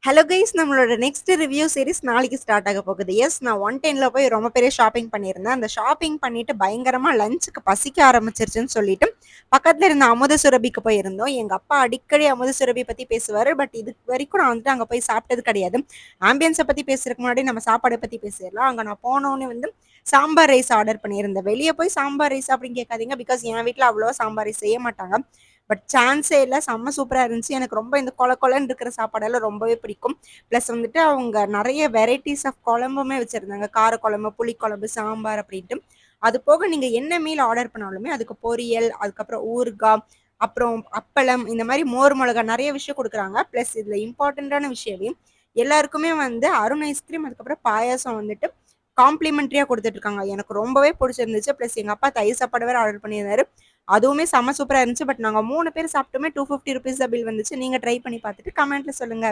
Hello guys நம்மளோட next review series நாளைக்கு start ஆக போகுது. எஸ் நான் 110ல போய் ரொம்ப பெரிய ஷாப்பிங் பண்ணியிருந்தேன். அந்த ஷாப்பிங் பண்ணிட்டு பயங்கரமா லஞ்சுக்கு பசிக்க ஆரம்பிச்சிருச்சுன்னு சொல்லிட்டு பக்கத்துல இருந்த அமுத சுரபிக்கு போயிருந்தோம். எங்க அப்பா அடிக்கடி அமுத சுரபி பத்தி பேசுவாரு. பட் இது வரைக்கும் நான் வந்துட்டு அங்க போய் சாப்பிட்டது கிடையாது. ஆம்பியன்ஸை பத்தி பேசுறதுக்கு முன்னாடி நம்ம சாப்பாடை பத்தி பேசிடலாம். அங்க நான் போனோன்னு வந்து சாம்பார் ரைஸ் ஆர்டர் பண்ணியிருந்தேன். வெளியே போய் சாம்பார் ரைஸ் அப்படின்னு கேட்காதீங்க. பிகாஸ் என் வீட்டில் அவ்வளோவா சாம்பார் ரைஸ் செய்ய மாட்டாங்க. பட் சான்ஸே இல்ல. செம்ம சூப்பரா இருந்துச்சு. எனக்கு ரொம்ப இந்த கொலன்னு இருக்கிற சாப்பாடெல்லாம் ரொம்பவே பிடிக்கும். பிளஸ் வந்துட்டு அவங்க நெறைய வெரைட்டிஸ் ஆஃப் குழம்புமே வச்சிருந்தாங்க. கார குழம்பு, புளிக்குழம்பு, சாம்பார் அப்படின்ட்டு. அது போக நீங்க என்ன மீல் ஆர்டர் பண்ணாலுமே அதுக்கு பொரியல், அதுக்கப்புறம் ஊறுகாய், அப்புறம் அப்பளம், இந்த மாதிரி மோர் மிளகாய் நெறைய விஷயம் குடுக்குறாங்க. பிளஸ் இதுல இம்பார்ட்டன்டான விஷயமே எல்லாருக்குமே வந்து அருண் ஐஸ்கிரீம், அதுக்கப்புறம் பாயாசம் வந்துட்டு காம்ப்ளிமெண்ட்ரியா குடுத்துட்டு இருக்காங்க. எனக்கு ரொம்பவே பிடிச்சிருந்துச்சு. பிளஸ் எங்க அப்பா தயிர் சாப்பாடு வேற ஆர்டர் பண்ணியிருந்தாரு. அதுவுமே செம்ம சூப்பரா இருந்துச்சு. பட் நாங்க 3 பேர் சாப்பிட்டோமே ₹250 தான் பில் வந்துச்சு. நீங்க ட்ரை பண்ணி பார்த்துட்டு கமெண்ட்ல சொல்லுங்க.